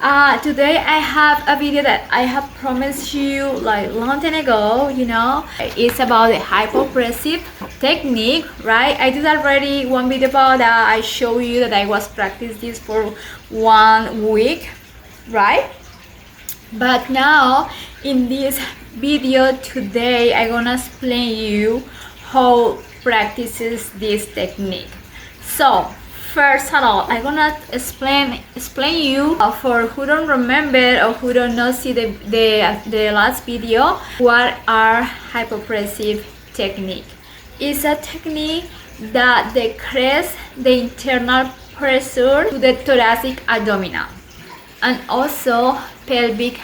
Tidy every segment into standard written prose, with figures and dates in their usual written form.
Today I have a video that I have promised you like long time ago, It's about the hypopressive technique, right? I did already one video about that. I show you that I was practicing this for 1 week, right? But now in this video today I'm gonna explain you how practices this technique. So first of all, I'm gonna explain you for who don't remember or who don't know see the last video, what are hypopressive technique. It's a technique that decreases the internal pressure to the thoracic abdominal and also pelvic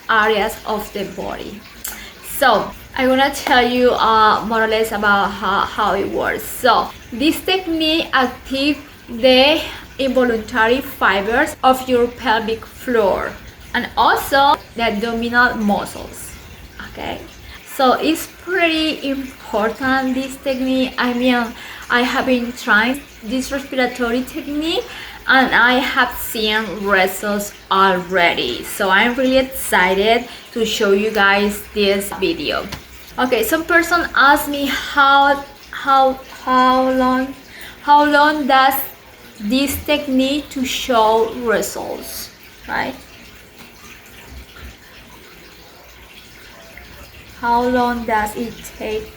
areas of the body. So I'm gonna tell you more or less about how it works. So this technique activates the involuntary fibers of your pelvic floor and also the abdominal muscles. Okay, so it's pretty important, this technique. I have been trying this respiratory technique and I have seen results already, so I'm really excited to show you guys this video. Okay, some person asked me how long does this technique to show results, right? How long does it take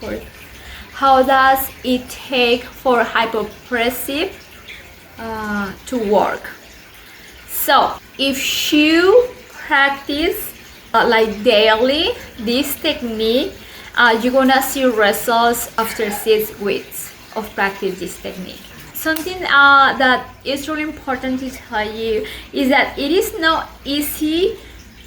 for hypopressive to work? So if you practice like daily this technique, you're gonna see results after 6 weeks of practice this technique. Something that is really important to tell you is that it is not easy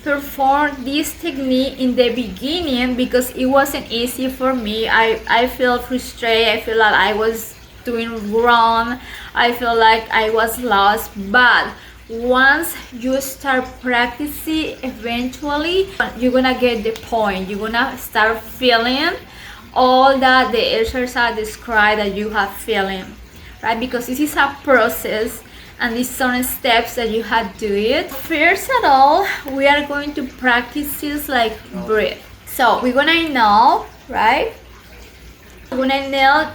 to perform this technique in the beginning, because it wasn't easy for me. I feel frustrated, I feel like I was doing wrong, I feel like I was lost. But once you start practicing, eventually you're gonna get the point. You're gonna start feeling all that the exercise described that you have feeling, right? Because this is a process and these some steps that you have to do it. First of all, we are going to practice this like breathe. So we're gonna inhale, right? We're gonna inhale,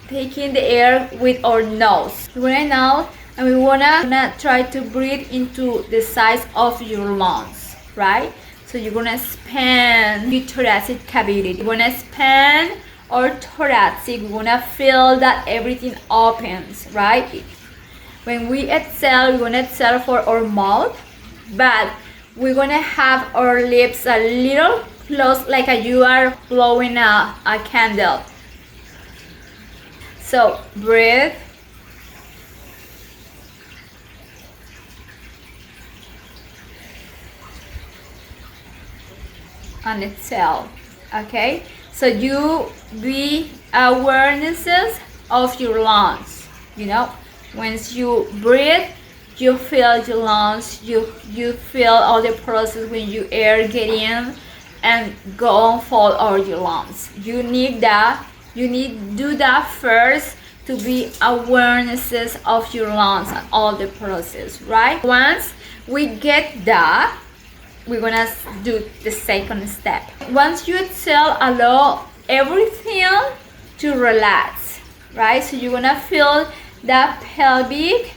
taking the air with our nose. We're gonna inhale and we wanna try to breathe into the size of your lungs, right? So you're gonna expand your thoracic cavity. You're gonna expand our thoracic. We're gonna feel that everything opens, right? When we exhale, we're gonna exhale for our mouth, but we're gonna have our lips a little close, like you are blowing a candle. So breathe. And exhale. Okay, so you be awarenesses of your lungs. Once you breathe, you feel your lungs, you feel all the process when you air get in and go fall out your lungs. You need to do that first to be awarenesses of your lungs and all the process, right? Once we get that, we're gonna do the second step. Once you exhale, allow everything to relax, right? So you're gonna feel that pelvic,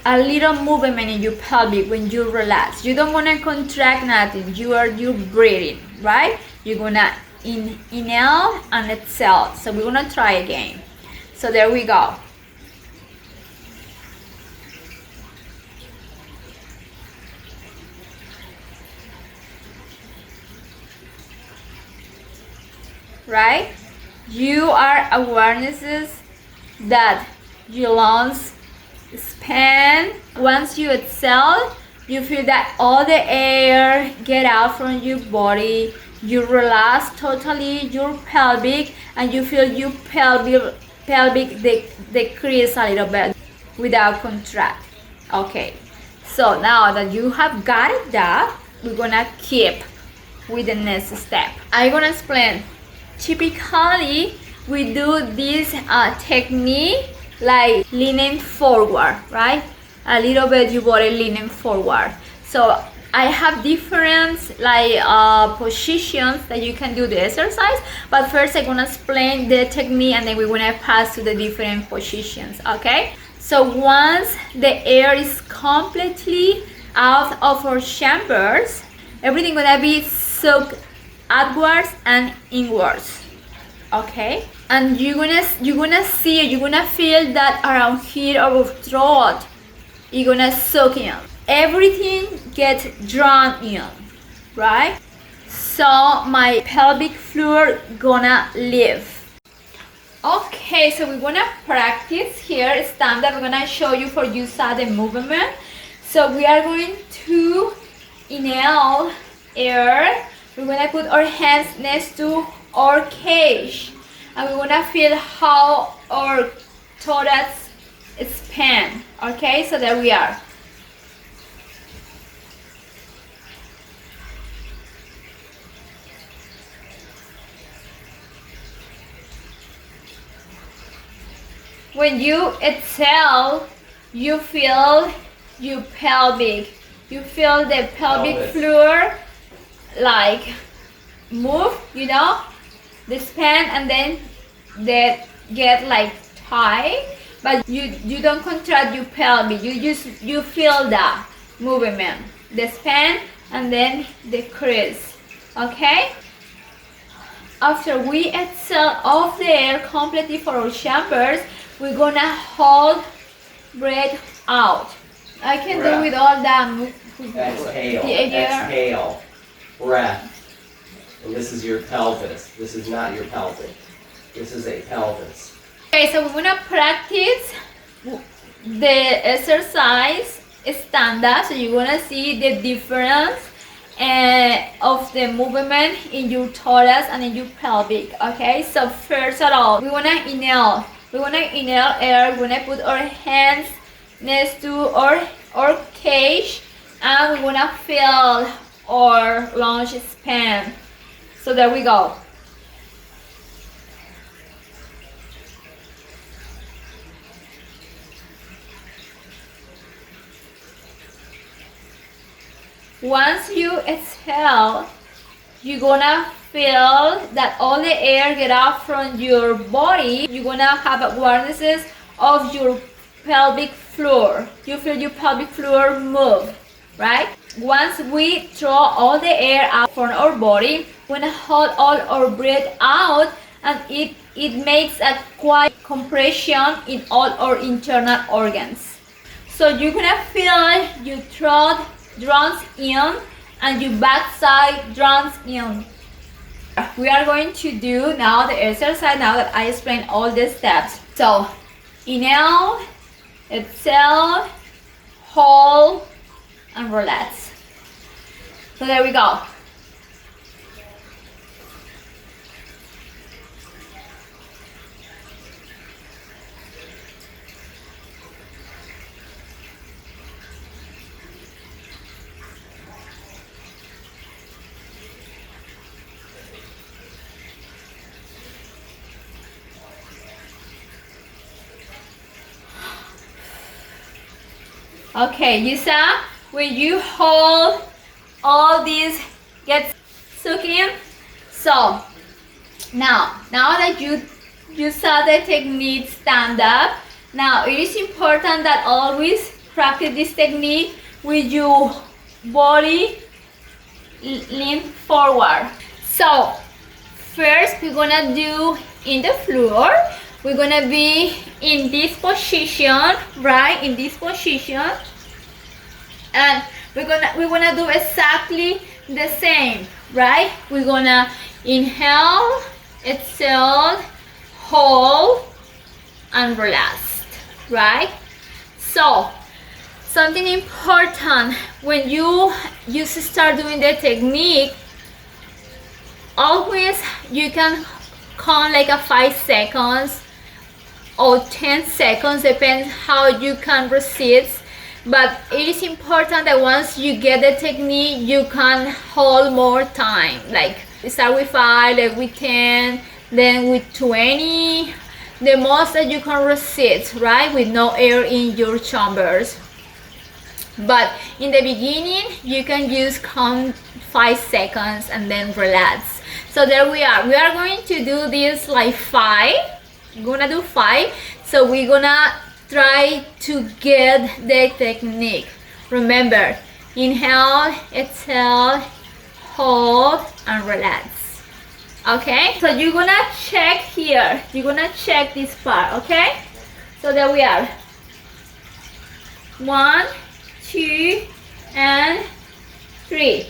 a little movement in your pelvic when you relax. You don't wanna contract nothing. You're breathing, right? You're gonna inhale and exhale. So we're gonna try again. So there we go. Right? You are awarenesses that your lungs expand. Once you exhale, you feel that all the air get out from your body. You relax totally your pelvic and you feel your pelvic decrease a little bit without contract. Okay, so now that you have got it that, we're gonna keep with the next step. I'm gonna explain. Typically, we do this technique like leaning forward, right? A little bit your body leaning forward. So I have different positions that you can do the exercise, but first I'm gonna explain the technique and then we're gonna pass to the different positions, okay? So once the air is completely out of our chambers, everything gonna be soaked outwards and inwards, okay? And you're gonna feel that around here our throat, you're gonna soak in. Everything gets drawn in, right? So my pelvic floor gonna lift. Okay, so we're gonna practice here standard. We're gonna show you for you saw the movement. So we are going to inhale air. We're gonna put our hands next to our cage, and we're gonna feel how our thorax expand. Okay, so there we are. When you exhale, you feel your pelvic. You feel the pelvic floor like move, you know, the span, and then they get like tight, but you don't contract your pelvic. You feel the movement, the span, and then the crease. Okay. After we exhale off the air completely for our chambers, we're gonna hold breath out. I can do with all that. Exhale. Exhale. Breath. And this is your pelvis. This is not your pelvic. This is a pelvis. Okay, so we're gonna practice the exercise standard. So you're gonna see the difference of the movement in your thorax and in your pelvic. Okay, so first of all, we wanna inhale. We wanna inhale air. We're gonna put our hands next to our cage, and we wanna feel our lunge span. So there we go. Once you exhale, you're gonna feel that all the air get out from your body. You're gonna have awarenesses of your pelvic floor. You feel your pelvic floor move, right? Once we throw all the air out from our body, we're gonna hold all our breath out, and it makes a quiet compression in all our internal organs. So you're gonna feel your throat draws in and your backside draws in. We are going to do now the exercise now that I explained all the steps. So inhale, exhale, hold, and relax. So there we go. Okay, you saw when you hold all these get soaked in. So now that you saw the technique stand up, now it is important that always practice this technique with your body lean forward. So first we're gonna do in the floor. We're gonna be in this position, right? In this position, and we're gonna do exactly the same, right? We're gonna inhale, exhale, hold, and relax, right? So something important when you start doing the technique, always you can count like a 5 seconds or 10 seconds, depends how you can resist. But it is important that once you get the technique, you can hold more time. Like start with 5, like with 10, then with 20, the most that you can resist, right? With no air in your chambers. But in the beginning, you can just count 5 seconds and then relax. So there we are. We are going to do this like 5. We're gonna do 5. So we're gonna try to get the technique. Remember, inhale, exhale, hold, and relax. Okay? So you're gonna check here. You're gonna check this part, okay? So there we are. 1, 2, and 3.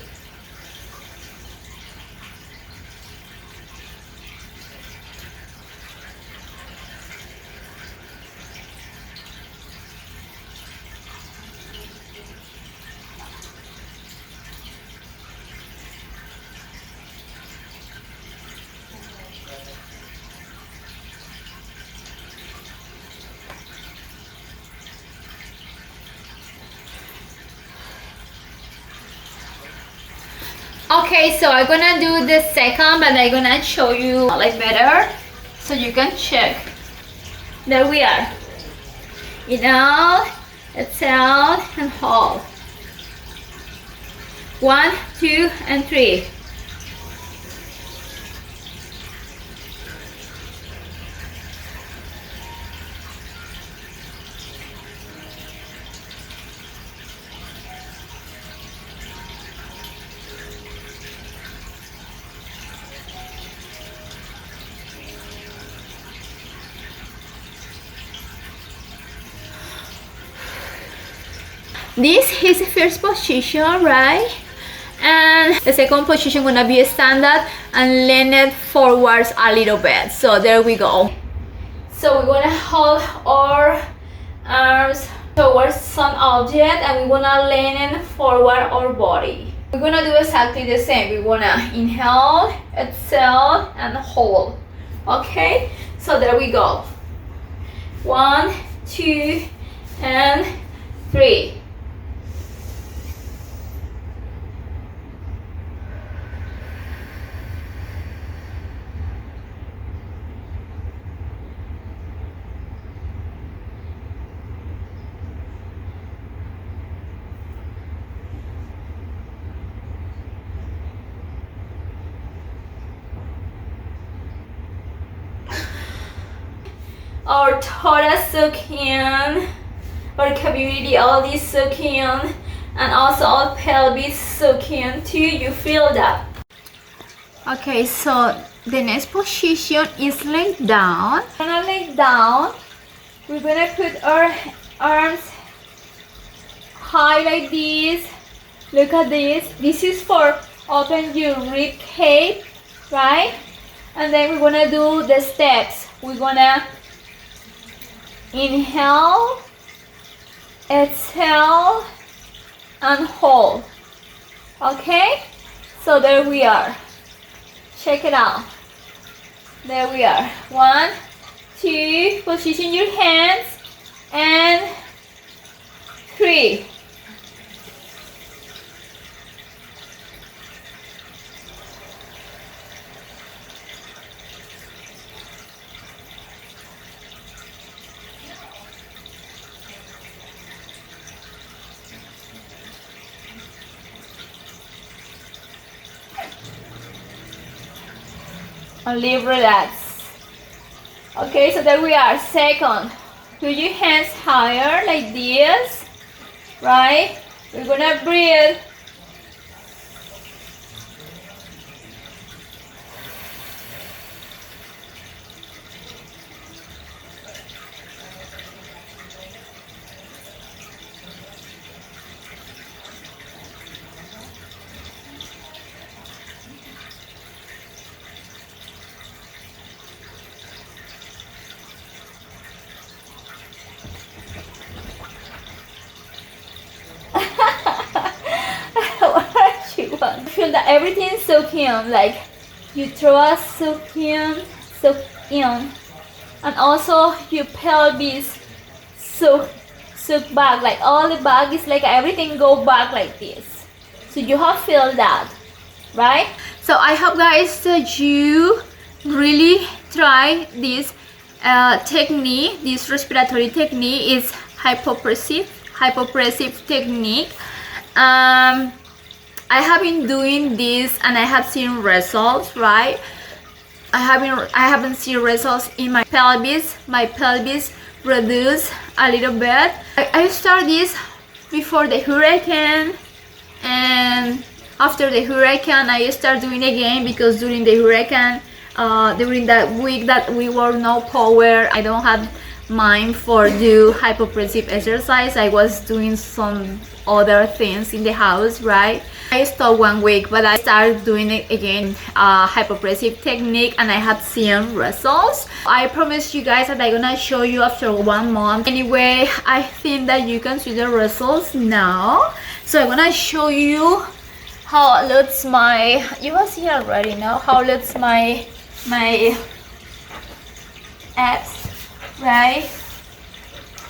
Okay, so I'm gonna do the second, but I'm gonna show you like better so you can check. There we are. Inhale, exhale, and hold. 1, 2, and 3. This is the first position, right? And the second position gonna be a standard and lean it forwards a little bit. So there we go. So we're gonna hold our arms towards some object and we're gonna lean it forward our body. We're gonna do exactly the same. We're gonna inhale, exhale, and hold. Okay? So there we go. 1, 2, and 3. Our thorax soak in, our cavity, all this soak in, and also our pelvis soak in too. You feel that? Okay, so the next position is lay down. We're gonna lay down. We're gonna put our arms high like this. Look at this. This is for open your rib cage, right? And then we're gonna do the steps. We're gonna inhale, exhale, and hold. Okay? So there we are. Check it out. There we are. 1, 2, position your hands, and 3. And leave relax. Okay, so there we are. Second, put your hands higher like this, right? We're gonna breathe. Feel that everything is soaking in, like your throat soak in, and also your pelvis soak back, like all the back is like everything go back like this. So you have feel that, right? So I hope guys that you really try this technique. This respiratory technique is hypopressive hypopressive technique. I have been doing this and I have seen results, right? I haven't seen results in my pelvis. My pelvis reduced a little bit. I started this before the hurricane, and after the hurricane I start doing again, because during the hurricane, during that week that we were no power, I don't have mind for do hypopressive exercise. I was doing some other things in the house, right? I stopped 1 week, but I started doing it again, hypopressive technique, and I have seen results. I promise you guys that I'm gonna show you after 1 month. Anyway, I think that you can see the results now. So I'm gonna show you how looks my, you will see already now how looks my abs, right?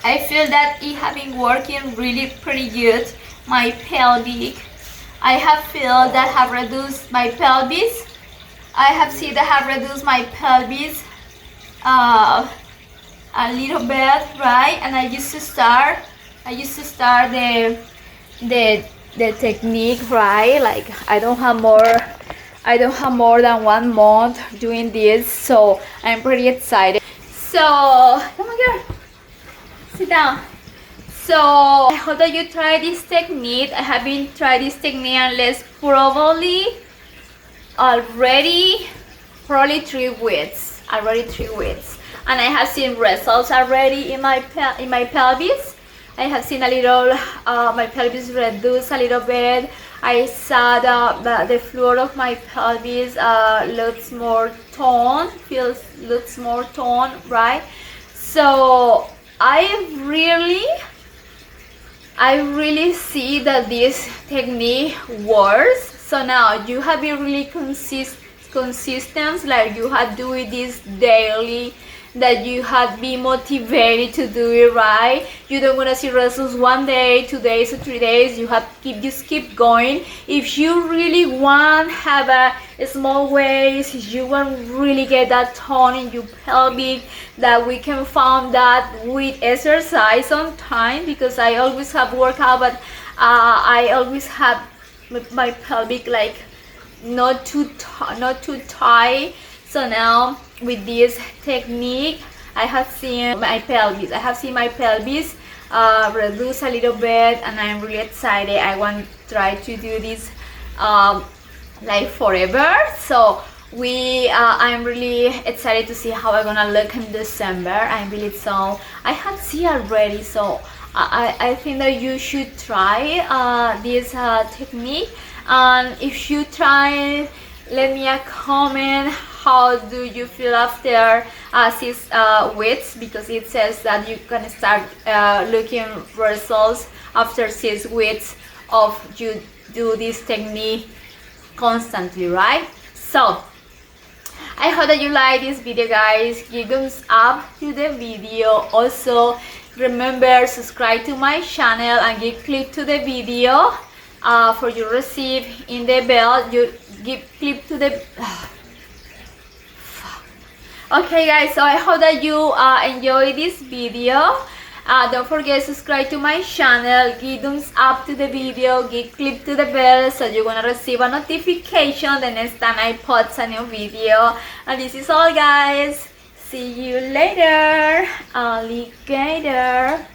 I feel that it has been working really pretty good. My pelvic, I have feel that have reduced my pelvis. I have seen that have reduced my pelvis a little bit, right? And I used to start the technique, right? Like I don't have more than 1 month doing this, so I'm pretty excited. So come on, girl, sit down. So I hope that you try this technique. I haven't tried this technique unless probably 3 weeks. Already 3 weeks, and I have seen results already in my pelvis. I have seen a little, my pelvis reduce a little bit. I saw the floor of my pelvis looks more toned, looks more toned, right? So I really see that this technique works. So now you have been really consistent, like you have doing this daily, that you have been motivated to do it, right? You don't want to see results 1 day, 2 days, or 3 days. You have just keep going. If you really want have a small waist, if you want really get that tone in your pelvic, that we can find that with exercise on time, because I always have workout, but I always have my pelvic like not too tight. So now with this technique, I have seen my pelvis. Reduce a little bit, and I'm really excited. I want to try to do this like forever. So I'm really excited to see how I'm gonna look in December. I have seen already. So I think that you should try this technique. And if you try, let me a comment. How do you feel after 6 weeks? Because it says that you can start looking results after 6 weeks of you do this technique constantly, right? So I hope that you like this video, guys. Give thumbs up to the video. Also remember, subscribe to my channel and give click to the video for you receive in the bell. You give click to the okay, guys, so I hope that you enjoy this video. Don't forget to subscribe to my channel, give thumbs up to the video, give click to the bell, so you're gonna receive a notification the next time I post a new video. And this is all, guys. See you later, alligator.